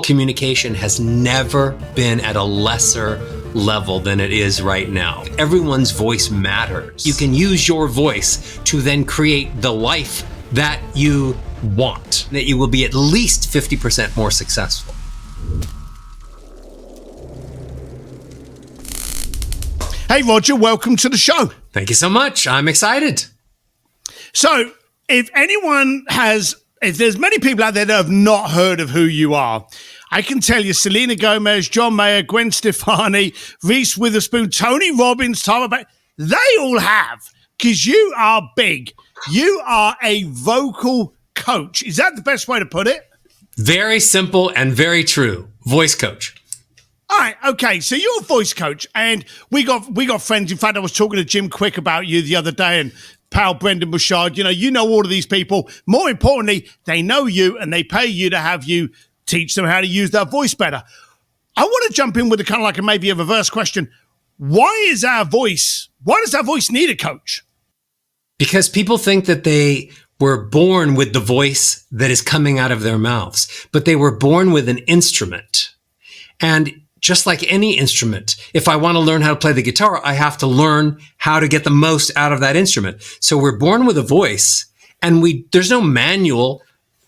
Communication has never been at a lesser level than it is right now. Everyone's voice matters. You can use your voice to then create the life that you want, that you will be at least 50% more successful. Hey, Roger, welcome to the show. Thank you so much. I'm excited. So, if there's many people out there that have not heard of who you are, I can tell you Selena Gomez, John Mayer, Gwen Stefani, Reese Witherspoon, Tony Robbins, they all have, because you are big. You are a vocal coach. Is that the best way to put it? Very simple and very true. Voice coach. All right, okay, so you're a voice coach, and we got friends. In fact, I was talking to Jim Quick about you the other day, and pal Brendan Bouchard. You know all of these people. More importantly, they know you, and they pay you to have you teach them how to use their voice better. I want to jump in with maybe a reverse question. Why does our voice need a coach? Because people think that they were born with the voice that is coming out of their mouths, but they were born with an instrument. And just like any instrument, if I want to learn how to play the guitar, I have to learn how to get the most out of that instrument. So we're born with a voice, and there's no manual.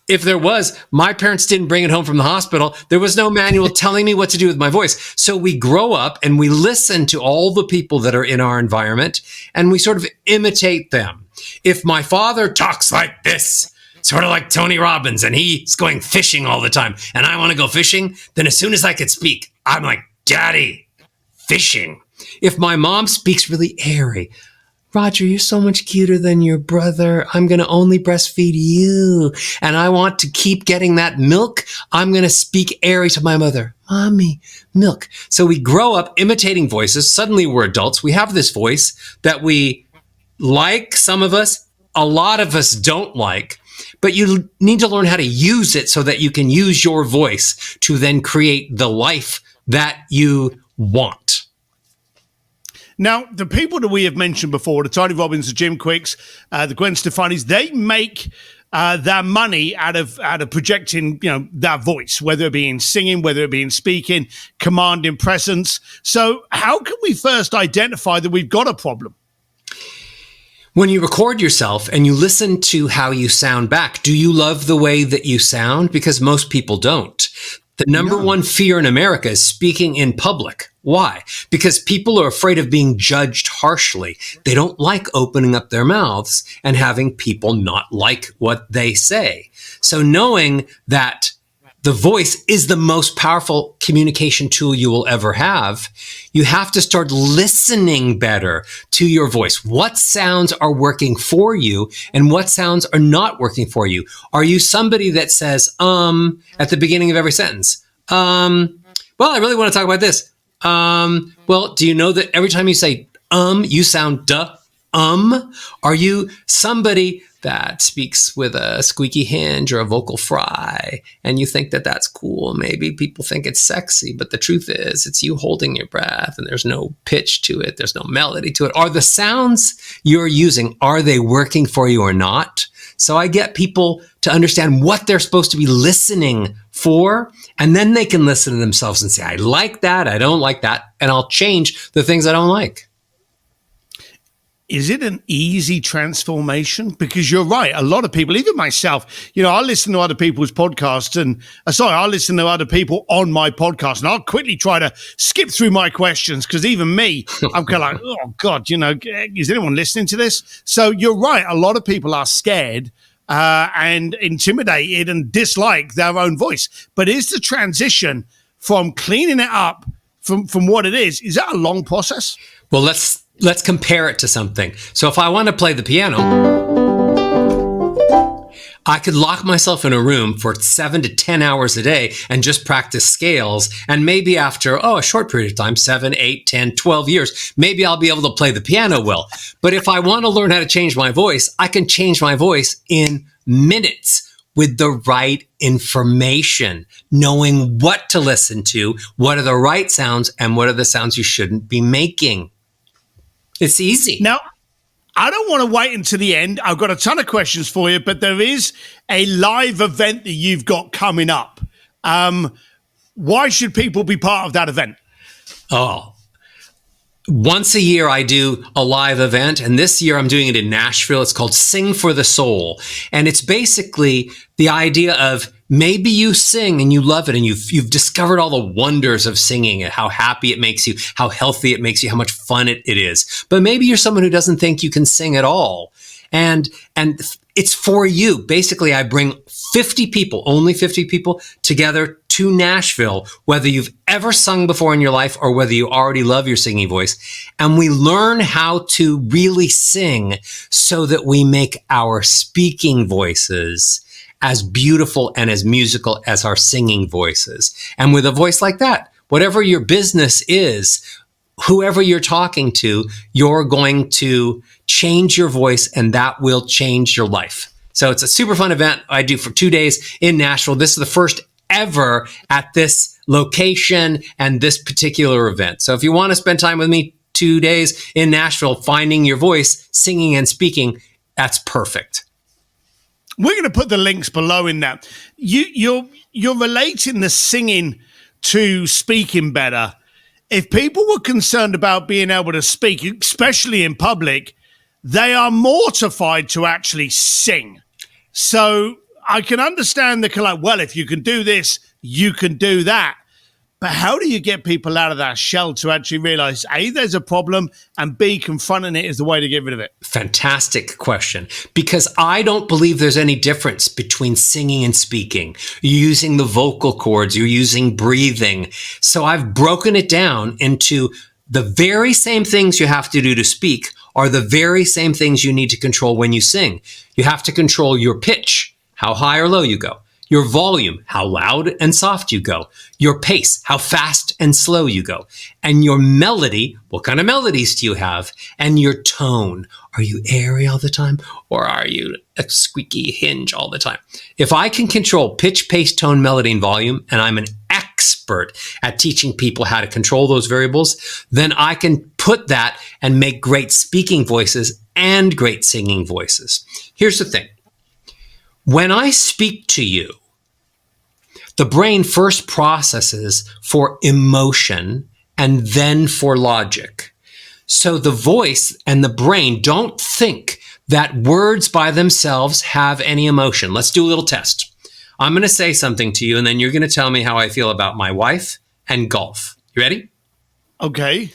If there was, my parents didn't bring it home from the hospital. There was no manual telling me what to do with my voice. So we grow up and we listen to all the people that are in our environment, and we sort of imitate them. If my father talks like this, sort of like Tony Robbins, and he's going fishing all the time, and I want to go fishing, then as soon as I could speak, I'm like, Daddy, fishing. If my mom speaks really airy, Roger, you're so much cuter than your brother. I'm going to only breastfeed you. And I want to keep getting that milk. I'm going to speak airy to my mother. Mommy, milk. So we grow up imitating voices. Suddenly we're adults. We have this voice that we like, some of us, a lot of us don't like. But you need to learn how to use it so that you can use your voice to then create the life that you want. Now, the people that we have mentioned before, the Tony Robbins, the Jim Quicks, the Gwen Stefanis, they make their money out of projecting, their voice, whether it be in singing, whether it be in speaking, commanding presence. So how can we first identify that we've got a problem? When you record yourself and you listen to how you sound back, do you love the way that you sound? Because most people don't. The number one fear in America is speaking in public. Why? Because people are afraid of being judged harshly. They don't like opening up their mouths and having people not like what they say. So knowing that the voice is the most powerful communication tool you will ever have, you have to start listening better to your voice. What sounds are working for you and what sounds are not working for you? Are you somebody that says, at the beginning of every sentence? Well, I really want to talk about this. Well, do you know that every time you say, you sound duh, Are you somebody that speaks with a squeaky hinge or a vocal fry, and you think that that's cool? Maybe people think it's sexy, but the truth is it's you holding your breath and there's no pitch to it. There's no melody to it. Are the sounds you're using, are they working for you or not? So I get people to understand what they're supposed to be listening for, and then they can listen to themselves and say, I like that, I don't like that, and I'll change the things I don't like. Is it an easy transformation? Because you're right. A lot of people, even myself, I listen to other people's podcasts and I listen to other people on my podcast, and I'll quickly try to skip through my questions because even me, I'm kind of like, oh God, is anyone listening to this? So you're right. A lot of people are scared and intimidated and dislike their own voice. But is the transition from cleaning it up from what it is that a long process? Well, let's compare it to something. So if I want to play the piano, I could lock myself in a room for 7 to 10 hours a day and just practice scales. And maybe after, a short period of time, 7, 8, 10, 12 years, maybe I'll be able to play the piano well. But if I want to learn how to change my voice, I can change my voice in minutes with the right information, knowing what to listen to, what are the right sounds, and what are the sounds you shouldn't be making. It's easy. Now, I don't want to wait until the end. I've got a ton of questions for you, but there is a live event that you've got coming up. Why should people be part of that event? Oh, once a year, I do a live event, and this year I'm doing it in Nashville. It's called Sing for the Soul. And it's basically the idea of maybe you sing and you love it and you've discovered all the wonders of singing and how happy it makes you, how healthy it makes you, how much fun it is. But maybe you're someone who doesn't think you can sing at all. And it's for you. Basically, I bring 50 people, only 50 people together to Nashville, whether you've ever sung before in your life or whether you already love your singing voice. And we learn how to really sing so that we make our speaking voices as beautiful and as musical as our singing voices. And with a voice like that, whatever your business is, whoever you're talking to, you're going to change your voice and that will change your life. So it's a super fun event I do for 2 days in Nashville. This is the first ever at this location and this particular event. So if you want to spend time with me 2 days in Nashville, finding your voice, singing and speaking, that's perfect. We're going to put the links below in that. You're relating the singing to speaking better. If people were concerned about being able to speak, especially in public, they are mortified to actually sing. So I can understand well, if you can do this, you can do that. But how do you get people out of that shell to actually realize, A, there's a problem, and B, confronting it is the way to get rid of it? Fantastic question. Because I don't believe there's any difference between singing and speaking. You're using the vocal cords, you're using breathing. So I've broken it down into the very same things you have to do to speak are the very same things you need to control when you sing. You have to control your pitch, how high or low you go. Your volume, how loud and soft you go. Your pace, how fast and slow you go. And your melody, what kind of melodies do you have? And your tone. Are you airy all the time? Or are you a squeaky hinge all the time? If I can control pitch, pace, tone, melody, and volume, and I'm an expert at teaching people how to control those variables, then I can put that and make great speaking voices and great singing voices. Here's the thing. When I speak to you, the brain first processes for emotion and then for logic. So the voice and the brain don't think that words by themselves have any emotion. Let's do a little test. I'm going to say something to you, and then you're going to tell me how I feel about my wife and golf. You ready? Okay.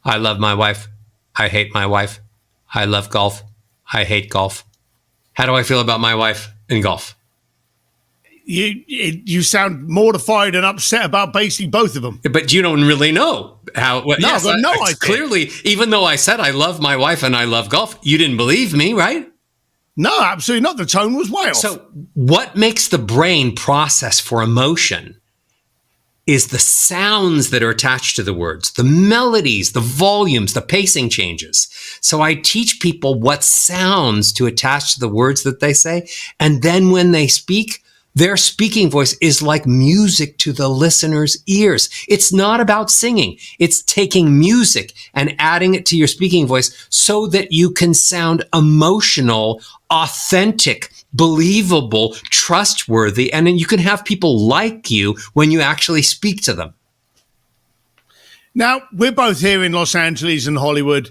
I love my wife. I hate my wife. I love golf. I hate golf. How do I feel about my wife and golf? You sound mortified and upset about basically both of them. But you don't really know how. Well, no, yes, but no, I clearly, even though I said I love my wife and I love golf, you didn't believe me, right? No, absolutely not. The tone was way off. So what makes the brain process for emotion is the sounds that are attached to the words, the melodies, the volumes, the pacing changes. So I teach people what sounds to attach to the words that they say. And then when they speak, their speaking voice is like music to the listener's ears. It's not about singing. It's taking music and adding it to your speaking voice so that you can sound emotional, authentic, believable, trustworthy, and then you can have people like you when you actually speak to them. Now, we're both here in Los Angeles and Hollywood.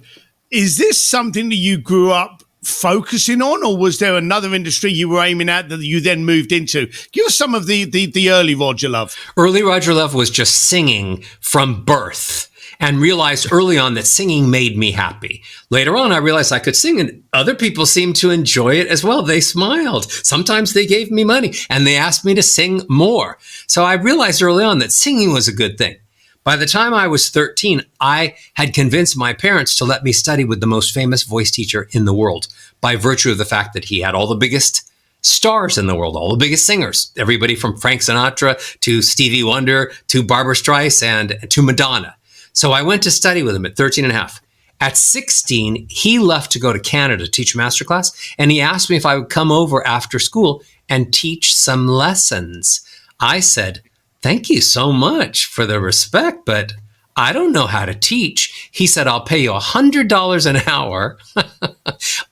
Is this something that you grew up focusing on, or was there another industry you were aiming at that you then moved into? Give us some of the early Roger Love. Early Roger Love was just singing from birth, and realized early on that singing made me happy. Later on, I realized I could sing, and other people seemed to enjoy it as well. They smiled. Sometimes they gave me money, and they asked me to sing more. So I realized early on that singing was a good thing. By the time I was 13, I had convinced my parents to let me study with the most famous voice teacher in the world by virtue of the fact that he had all the biggest stars in the world, all the biggest singers, everybody from Frank Sinatra to Stevie Wonder to Barbra Streisand to Madonna. So I went to study with him at 13 and a half. At 16, he left to go to Canada to teach masterclass, and he asked me if I would come over after school and teach some lessons. I said, "Thank you so much for the respect, but I don't know how to teach." He said, "I'll pay you $100 an hour."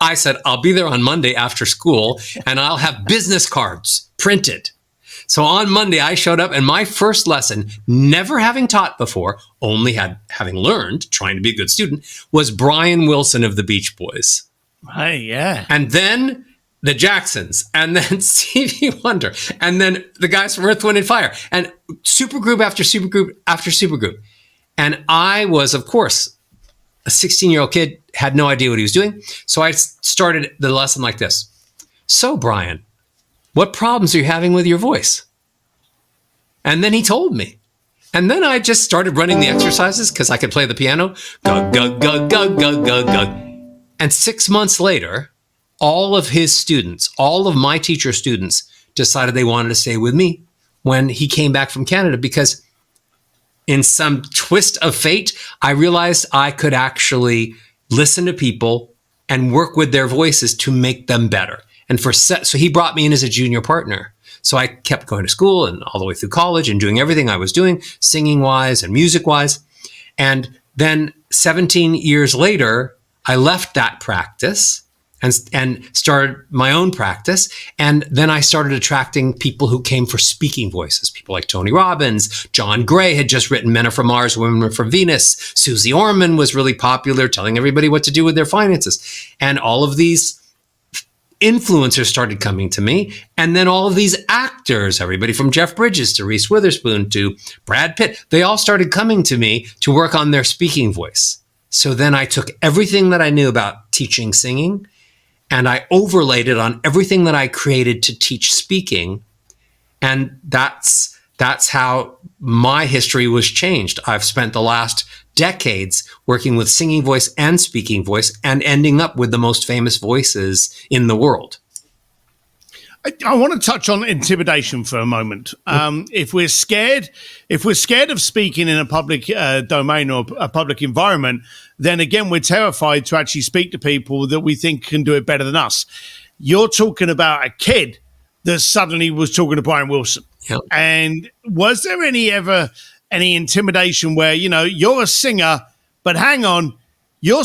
I said, "I'll be there on Monday after school, and I'll have business cards printed." So on Monday, I showed up and my first lesson, never having taught before, only having learned, trying to be a good student, was Brian Wilson of the Beach Boys. Hey, yeah. And then the Jacksons, and then Stevie Wonder, and then the guys from Earth, Wind & Fire, and supergroup after supergroup after supergroup. And I was, of course, a 16-year-old kid, had no idea what he was doing. So I started the lesson like this. So, Brian, what problems are you having with your voice? And then he told me. And then I just started running the exercises because I could play the piano. Gug, gug, gug, gug, gug, gug, gug. And 6 months later, all of his students, all of my teacher students decided they wanted to stay with me when he came back from Canada, because in some twist of fate, I realized I could actually listen to people and work with their voices to make them better. And so he brought me in as a junior partner. So I kept going to school and all the way through college and doing everything I was doing, singing wise and music wise. And then 17 years later, I left that practice and started my own practice. And then I started attracting people who came for speaking voices, people like Tony Robbins. John Gray had just written Men Are From Mars, Women Are From Venus. Susie Orman was really popular, telling everybody what to do with their finances. And all of these influencers started coming to me. And then all of these actors, everybody from Jeff Bridges to Reese Witherspoon to Brad Pitt, they all started coming to me to work on their speaking voice. So then I took everything that I knew about teaching singing and I overlaid it on everything that I created to teach speaking. And that's how my history was changed. I've spent the last decades working with singing voice and speaking voice and ending up with the most famous voices in the world. I want to touch on intimidation for a moment. If we're scared of speaking in a public domain or a public environment, then again, we're terrified to actually speak to people that we think can do it better than us. You're talking about a kid that suddenly was talking to Brian Wilson. Yep. And was there any intimidation where, you're a singer, but hang on, you're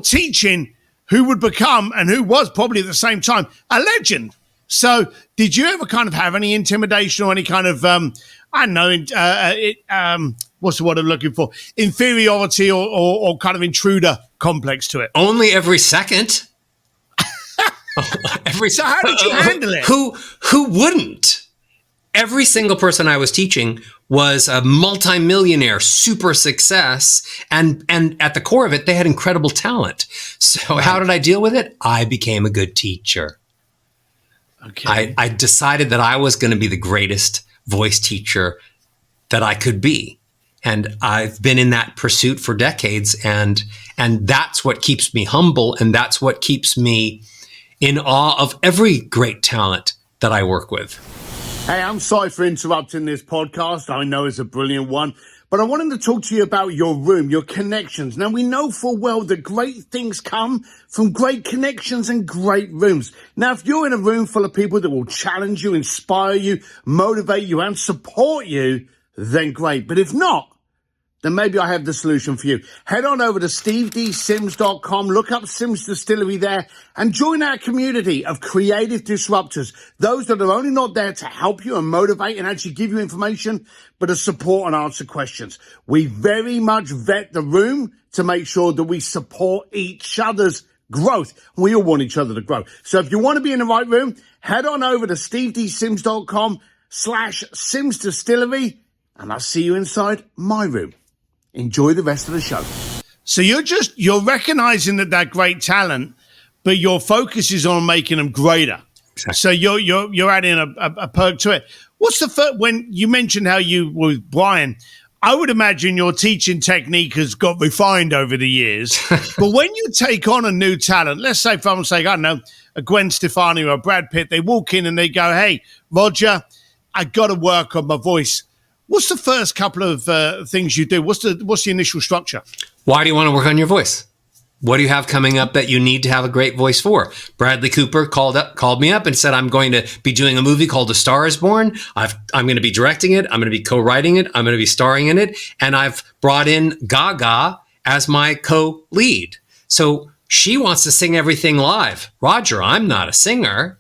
teaching who would become and who was probably at the same time a legend? So did you ever kind of have any intimidation or any kind of, what's the word I'm looking for? Inferiority or kind of intruder complex to it? Only every second. So how did you handle it? Who wouldn't? Every single person I was teaching was a multimillionaire, super success. And at the core of it, they had incredible talent. So how did I deal with it? I became a good teacher. Okay. I decided that I was going to be the greatest voice teacher that I could be. And I've been in that pursuit for decades. And that's what keeps me humble. And that's what keeps me in awe of every great talent that I work with. Hey, I'm sorry for interrupting this podcast. I know it's a brilliant one, but I wanted to talk to you about your room, your connections. Now, we know full well that great things come from great connections and great rooms. Now, if you're in a room full of people that will challenge you, inspire you, motivate you, and support you, then great. But if not, then maybe I have the solution for you. Head on over to stevedsims.com, look up Sims Distillery there, and join our community of creative disruptors, those that are only not there to help you and motivate and actually give you information, but to support and answer questions. We very much vet the room to make sure that we support each other's growth. We all want each other to grow. So if you want to be in the right room, head on over to stevedsims.com/Sims Distillery, and I'll see you inside my room. Enjoy the rest of the show. So you're recognizing that great talent, but your focus is on making them greater. Exactly. So you're adding a perk to it. What's the first, when you mentioned how you were with Brian, I would imagine your teaching technique has got refined over the years. But when you take on a new talent, let's say from say, I don't know, a Gwen Stefani or a Brad Pitt, they walk in and they go, "Hey, Roger, I got to work on my voice." What's the first couple of things you do? What's the initial structure? Why do you want to work on your voice? What do you have coming up that you need to have a great voice for? Bradley Cooper called me up and said, I'm going to be doing a movie called A Star Is Born. I'm going to be directing it. I'm going to be co-writing it. I'm going to be starring in it. And I've brought in Gaga as my co-lead. So she wants to sing everything live. Roger, I'm not a singer.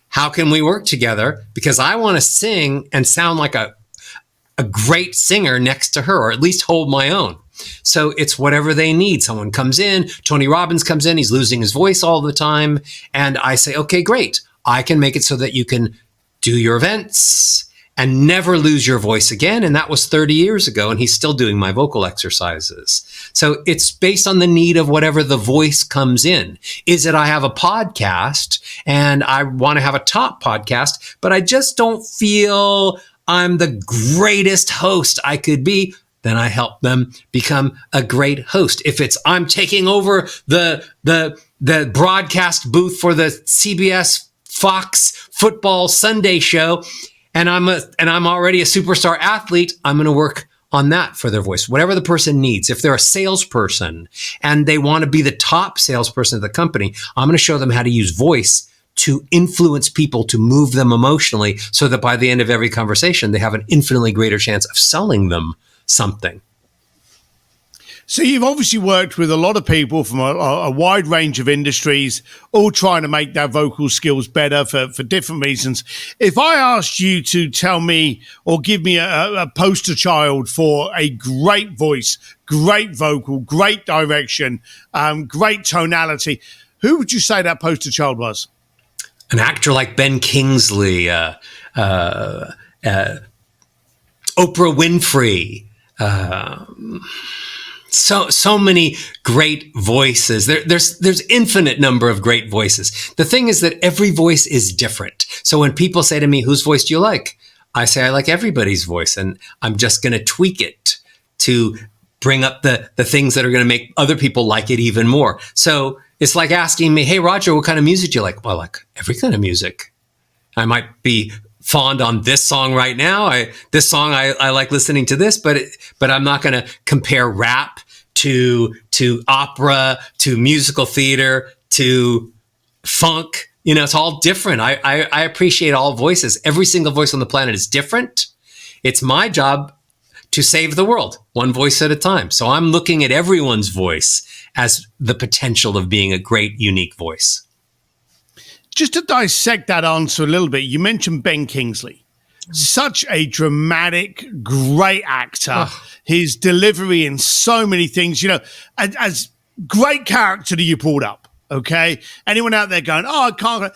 how can we work together? Because I want to sing and sound like a great singer next to her, or at least hold my own. So it's whatever they need. Someone comes in, Tony Robbins comes in, he's losing his voice all the time. And I say, okay, great. I can make it so that you can do your events and never lose your voice again. And that was 30 years ago, and he's still doing my vocal exercises. So it's based on the need of whatever the voice comes in. Is it I have a podcast and I want to have a top podcast, but I just don't feel I'm the greatest host I could be? Then I help them become a great host. If it's I'm taking over the broadcast booth for the CBS Fox Football Sunday show, and I'm already a superstar athlete, I'm going to work on that for their voice, whatever the person needs. If they're a salesperson and they want to be the top salesperson of the company, I'm going to show them how to use voice to influence people, to move them emotionally, so that by the end of every conversation, they have an infinitely greater chance of selling them something. So you've obviously worked with a lot of people from a wide range of industries, all trying to make their vocal skills better for different reasons. If I asked you to tell me or give me a poster child for a great voice, great vocal, great direction, great tonality, who would you say that poster child was? An actor like Ben Kingsley, Oprah Winfrey, so many great voices. There's infinite number of great voices. The thing is that every voice is different. So when people say to me, whose voice do you like? I say, I like everybody's voice, and I'm just going to tweak it to bring up the things that are going to make other people like it even more. So it's like asking me, hey, Roger, what kind of music do you like? Well, I like every kind of music. I might be fond on this song right now. I like listening to this, but I'm not going to compare rap to opera, to musical theater, to funk. You know, it's all different. I appreciate all voices. Every single voice on the planet is different. It's my job to save the world, one voice at a time. So I'm looking at everyone's voice as the potential of being a great, unique voice. Just to dissect that answer a little bit, you mentioned Ben Kingsley. Such a dramatic, great actor. Oh. His delivery in so many things, you know, as great character that you pulled up, okay? Anyone out there going, oh, I can't,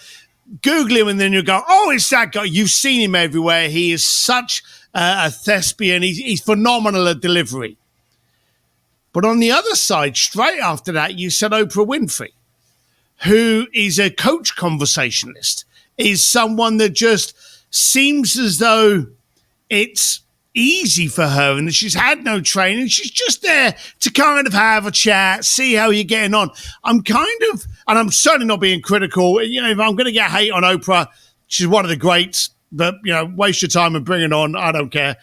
Google him and then you go, oh, it's that guy. You've seen him everywhere. He is such a thespian. He's phenomenal at delivery. But on the other side, straight after that, you said Oprah Winfrey, who is a coach conversationalist, is someone that just seems as though it's easy for her and that she's had no training. She's just there to kind of have a chat, see how you're getting on. I'm certainly not being critical. You know, if I'm going to get hate on Oprah, she's one of the greats, but, you know, waste your time and bring it on. I don't care.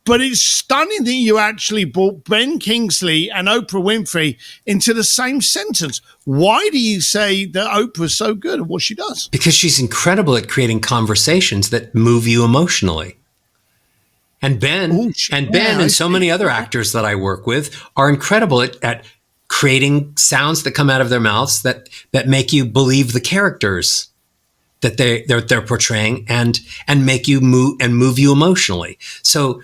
But it's stunning that you actually brought Ben Kingsley and Oprah Winfrey into the same sentence. Why do you say that Oprah's so good at what she does? Because she's incredible at creating conversations that move you emotionally. And Ben and so many other actors that I work with are incredible at creating sounds that come out of their mouths that make you believe the characters that they're portraying and make you move you emotionally. So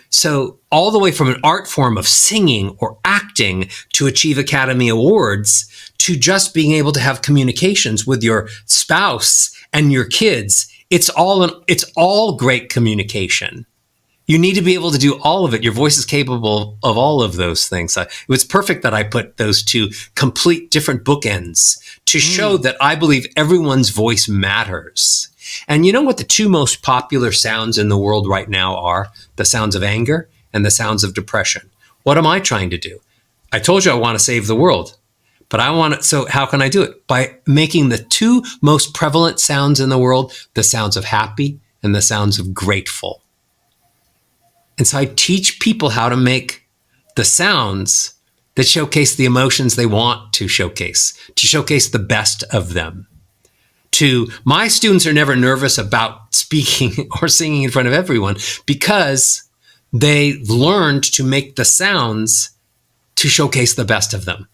all the way from an art form of singing or acting to achieve Academy Awards to just being able to have communications with your spouse and your kids, it's all great communication. You need to be able to do all of it. Your voice is capable of all of those things. It was perfect that I put those two complete different bookends to show that I believe everyone's voice matters. And you know what the two most popular sounds in the world right now are? The sounds of anger and the sounds of depression. What am I trying to do? I told you I want to save the world, but so how can I do it? By making the two most prevalent sounds in the world, the sounds of happy and the sounds of grateful. And so I teach people how to make the sounds that showcase the emotions they want to showcase the best of them. My students are never nervous about speaking or singing in front of everyone because they've learned to make the sounds to showcase the best of them.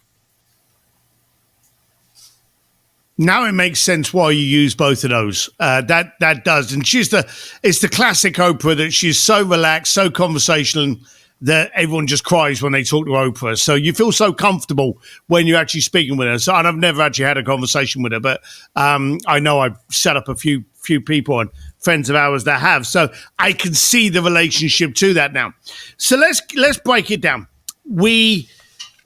Now it makes sense why you use both of those. That does. And it's the classic Oprah, that she's so relaxed, so conversational, that everyone just cries when they talk to Oprah. So you feel so comfortable when you're actually speaking with her. So, and I've never actually had a conversation with her, but I know I've set up a few people and friends of ours that have. So I can see the relationship to that now. So let's break it down. We're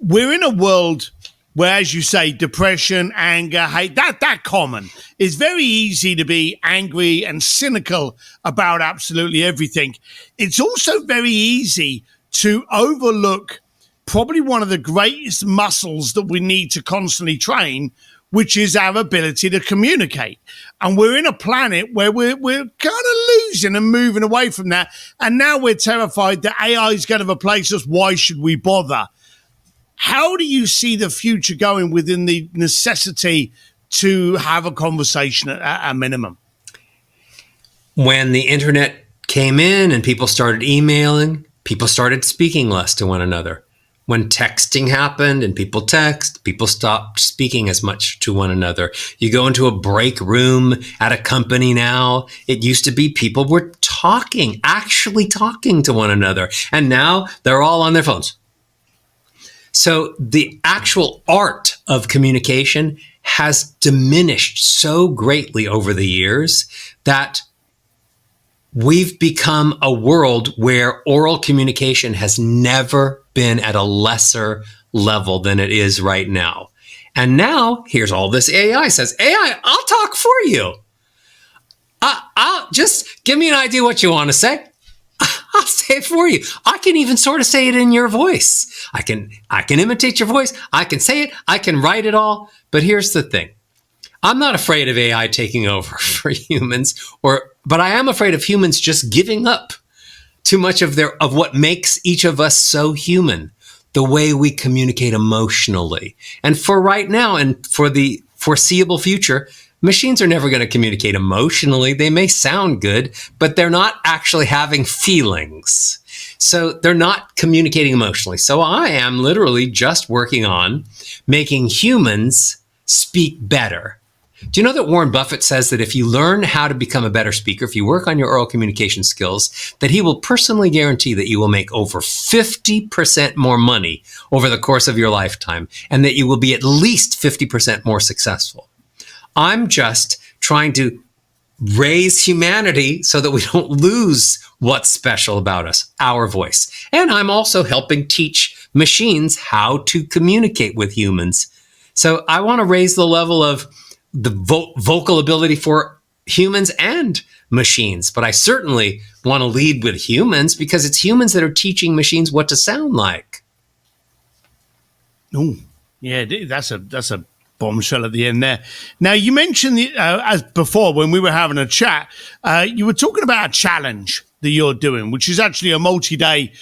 in a world where, as you say, depression, anger, hate, that common. It's very easy to be angry and cynical about absolutely everything. It's also very easy to overlook probably one of the greatest muscles that we need to constantly train, which is our ability to communicate. And we're in a planet where we're kind of losing and moving away from that. And now we're terrified that AI is going to replace us. Why should we bother? How do you see the future going within the necessity to have a conversation at a minimum? When the internet came in and people started emailing, people started speaking less to one another. When texting happened and people stopped speaking as much to one another. You go into a break room at a company now. It used to be people were actually talking to one another. And now they're all on their phones. So the actual art of communication has diminished so greatly over the years that we've become a world where oral communication has never been at a lesser level than it is right now. And now here's all this AI says, AI, I'll talk for you. I'll just give me an idea what you want to say. I'll say it for you. I can even sort of say it in your voice. I can imitate your voice. I can say it. I can write it all. But here's the thing. I'm not afraid of AI taking over for humans, but I am afraid of humans just giving up too much of what makes each of us so human, the way we communicate emotionally. And for right now and for the foreseeable future, machines are never going to communicate emotionally. They may sound good, but they're not actually having feelings. So they're not communicating emotionally. So I am literally just working on making humans speak better. Do you know that Warren Buffett says that if you learn how to become a better speaker, if you work on your oral communication skills, that he will personally guarantee that you will make over 50% more money over the course of your lifetime, and that you will be at least 50% more successful. I'm just trying to raise humanity so that we don't lose what's special about us, our voice. And I'm also helping teach machines how to communicate with humans. So I want to raise the level of the vocal ability for humans and machines. But I certainly want to lead with humans because it's humans that are teaching machines what to sound like. Oh, yeah, that's a bombshell at the end there. Now, you mentioned, as before, when we were having a chat, you were talking about a challenge that you're doing, which is actually a multi-day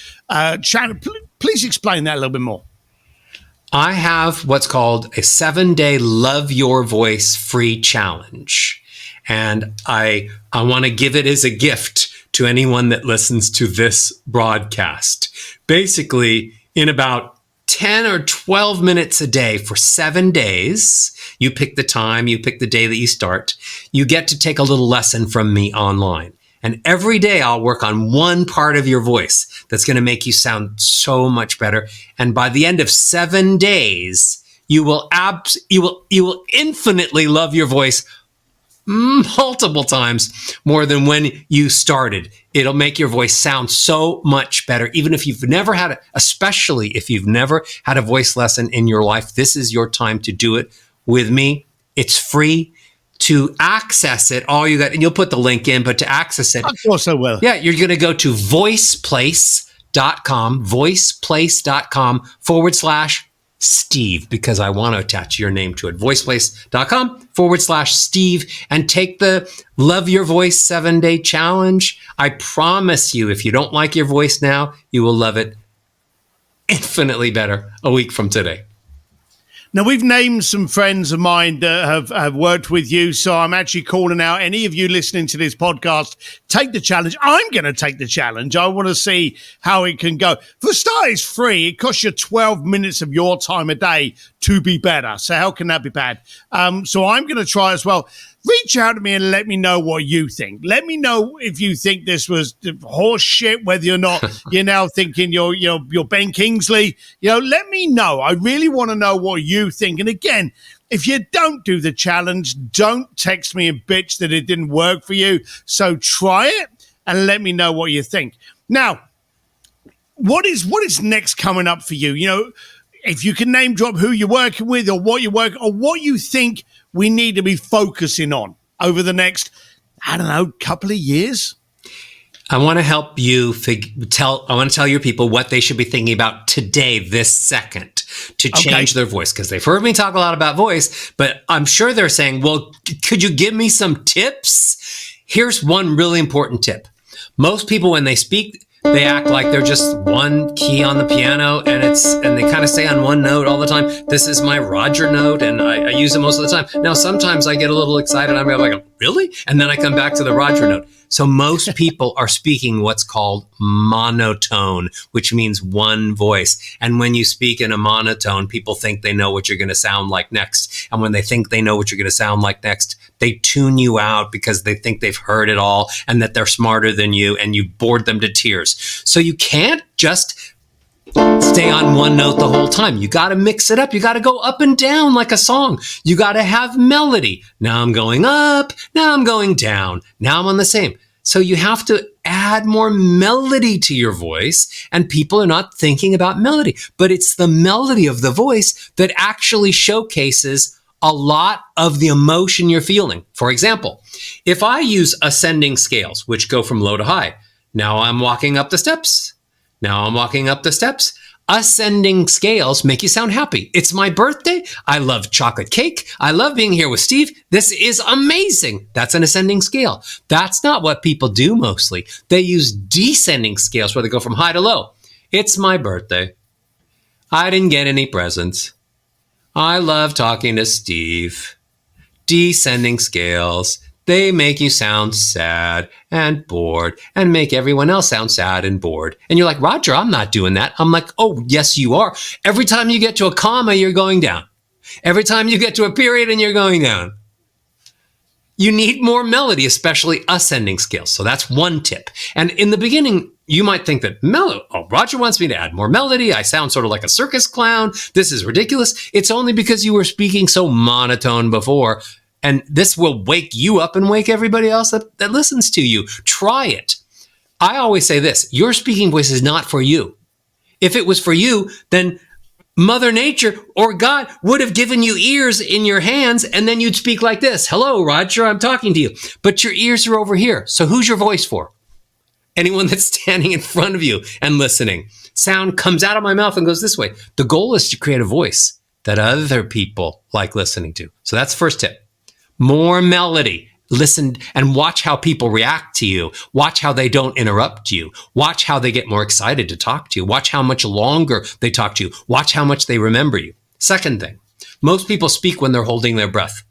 challenge. Please explain that a little bit more. I have what's called a 7-day Love Your Voice free challenge. And I want to give it as a gift to anyone that listens to this broadcast. Basically, in about 10 or 12 minutes a day for 7 days, you pick the time, you pick the day that you start, you get to take a little lesson from me online. And every day I'll work on one part of your voice that's going to make you sound so much better. And by the end of 7 days, you will infinitely love your voice multiple times more than when you started. It'll make your voice sound so much better. Even if you've never had especially if you've never had a voice lesson in your life, this is your time to do it with me. It's free. To access it, all you got, and you'll put the link in, but to access it, of course I will. Yeah, you're going to go to voiceplace.com/Steve, because I want to attach your name to it. voiceplace.com/Steve, and take the Love Your Voice 7-day challenge. I promise you, if you don't like your voice now, you will love it infinitely better a week from today. Now, we've named some friends of mine that have worked with you, so I'm actually calling out any of you listening to this podcast, take the challenge. I'm going to take the challenge. I want to see how it can go. For a start, it's free. It costs you 12 minutes of your time a day to be better. So how can that be bad? So I'm going to try as well. Reach out to me and let me know what you think. Let me know if you think this was horse shit, whether you're not, you're now thinking you're Ben Kingsley. Let me know. I really want to know what you think. And again, if you don't do the challenge, don't text me and bitch that it didn't work for you. So try it and let me know what you think. Now, what is next coming up for you? If you can name drop who you're working with or what you're working or what you think we need to be focusing on over the next, couple of years. I want to help you I want to tell your people what they should be thinking about today, this second, to change their voice. Because they've heard me talk a lot about voice, but I'm sure they're saying, well, could you give me some tips? Here's one really important tip. Most people, when they speak, they act like they're just one key on the piano and they kind of stay on one note all the time. This is my Roger note and I use it most of the time. Now, sometimes I get a little excited. I'm like, really? And then I come back to the Roger note. So most people are speaking what's called monotone, which means one voice. And when you speak in a monotone, people think they know what you're going to sound like next. And when they think they know what you're going to sound like next, they tune you out because they think they've heard it all and that they're smarter than you and you bored them to tears. So you can't just stay on one note the whole time. You got to mix it up. You got to go up and down like a song. You got to have melody. Now I'm going up. Now I'm going down. Now I'm on the same. So you have to add more melody to your voice, and people are not thinking about melody, but it's the melody of the voice that actually showcases a lot of the emotion you're feeling. For example, if I use ascending scales, which go from low to high, now I'm walking up the steps. Now I'm walking up the steps. Ascending scales make you sound happy. It's my birthday. I love chocolate cake. I love being here with Steve. This is amazing. That's an ascending scale. That's not what people do mostly. They use descending scales where they go from high to low. It's my birthday. I didn't get any presents. I love talking to Steve. Descending scales. They make you sound sad and bored and make everyone else sound sad and bored. And you're like, Roger, I'm not doing that. I'm like, oh, yes, you are. Every time you get to a comma, you're going down. Every time you get to a period and you're going down. You need more melody, especially ascending scales. So that's one tip. And in the beginning, you might think that Roger wants me to add more melody. I sound sort of like a circus clown. This is ridiculous. It's only because you were speaking so monotone before. And this will wake you up and wake everybody else that listens to you. Try it. I always say this, your speaking voice is not for you. If it was for you, then Mother Nature or God would have given you ears in your hands and then you'd speak like this. Hello, Roger, I'm talking to you. But your ears are over here. So who's your voice for? Anyone that's standing in front of you and listening. Sound comes out of my mouth and goes this way. The goal is to create a voice that other people like listening to. So that's the first tip. More melody. Listen and watch how people react to you. Watch how they don't interrupt you. Watch how they get more excited to talk to you. Watch how much longer they talk to you. Watch how much they remember you. Second thing, most people speak when they're holding their breath.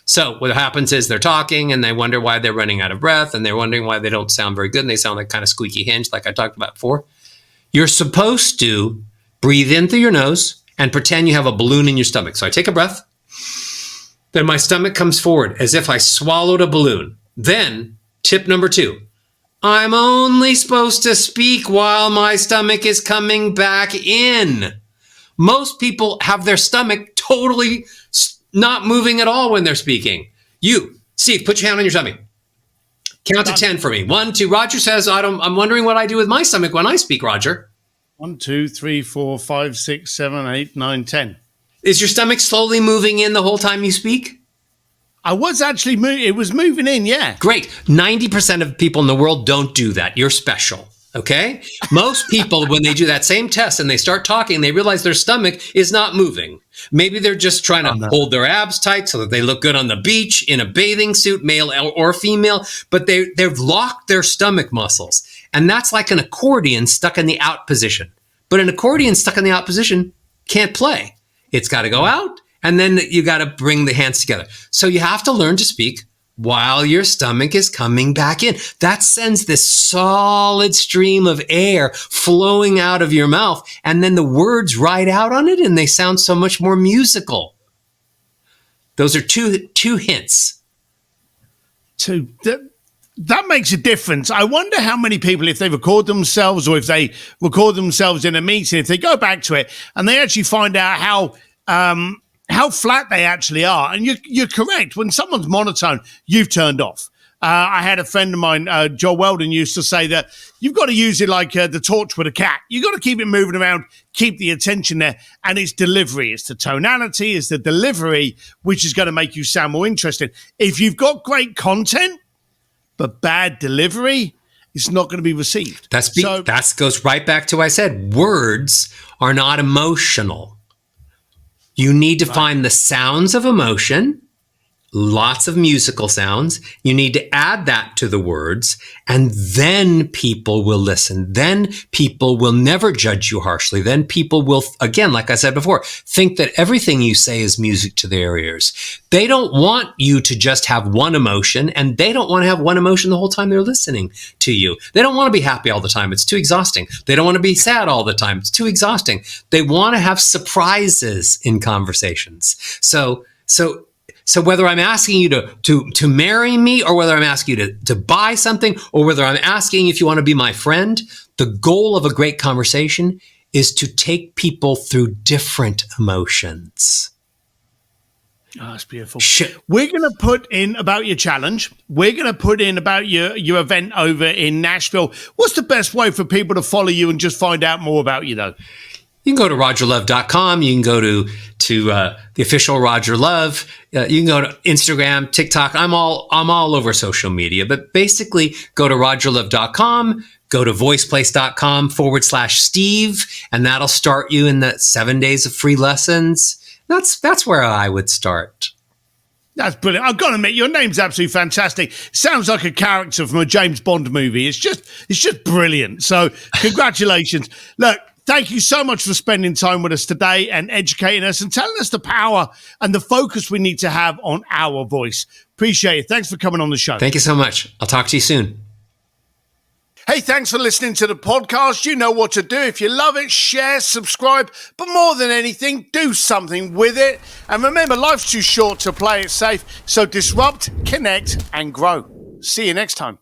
So what happens is they're talking and they wonder why they're running out of breath and they're wondering why they don't sound very good and they sound like kind of squeaky hinge like I talked about before. You're supposed to breathe in through your nose and pretend you have a balloon in your stomach. So I take a breath. Then my stomach comes forward as if I swallowed a balloon. Then, tip number 2, I'm only supposed to speak while my stomach is coming back in. Most people have their stomach totally not moving at all when they're speaking. You, Steve, put your hand on your stomach. Count to 10 for me. 1, 2. Roger says, I'm wondering what I do with my stomach when I speak, Roger. 1, 2, 3, 4, 5, 6, 7, 8, 9, 10. Is your stomach slowly moving in the whole time you speak? I was actually it was moving in, yeah. Great. 90% of people in the world don't do that. You're special, okay? Most people, when they do that same test and they start talking, they realize their stomach is not moving. Maybe they're just trying to hold their abs tight so that they look good on the beach in a bathing suit, male or female, but they've locked their stomach muscles. And that's like an accordion stuck in the out position. But an accordion stuck in the out position can't play. It's got to go out, and then you got to bring the hands together. So you have to learn to speak while your stomach is coming back in. That sends this solid stream of air flowing out of your mouth, and then the words ride out on it, and they sound so much more musical. Those are two hints. That makes a difference. I wonder how many people, if they record themselves or if they record themselves in a meeting, if they go back to it and they actually find out how flat they actually are. And you're correct. When someone's monotone, you've turned off. I had a friend of mine, Joel Weldon, used to say that you've got to use it like the torch with a cat. You've got to keep it moving around, keep the attention there. And it's delivery. It's the tonality, it's the delivery, which is going to make you sound more interesting. If you've got great content, but bad delivery, it's not going to be received. That goes right back to what I said. Words are not emotional. You need to find the sounds of emotion, lots of musical sounds. You need to add that to the words, and then people will listen. Then people will never judge you harshly. Then people will, again, like I said before, think that everything you say is music to their ears. They don't want you to just have one emotion, and they don't want to have one emotion the whole time they're listening to you. They don't want to be happy all the time. It's too exhausting. They don't want to be sad all the time. It's too exhausting. They want to have surprises in conversations. So whether I'm asking you to marry me, or whether I'm asking you to buy something, or whether I'm asking if you want to be my friend, the goal of a great conversation is to take people through different emotions. Oh, that's beautiful. We're going to put in about your challenge. We're going to put in about your event over in Nashville. What's the best way for people to follow you and just find out more about you, though? You can go to rogerlove.com. You can go to the official Roger Love. You can go to Instagram, TikTok. I'm all over social media, but basically go to rogerlove.com, go to voiceplace.com/Steve, and that'll start you in the 7 days of free lessons. That's where I would start. That's brilliant. I've got to admit, your name's absolutely fantastic. Sounds like a character from a James Bond movie. It's just brilliant. So congratulations. Look, thank you so much for spending time with us today and educating us and telling us the power and the focus we need to have on our voice. Appreciate it. Thanks for coming on the show. Thank you so much. I'll talk to you soon. Hey, thanks for listening to the podcast. You know what to do. If you love it, share, subscribe, but more than anything, do something with it. And remember, life's too short to play it safe. So disrupt, connect, and grow. See you next time.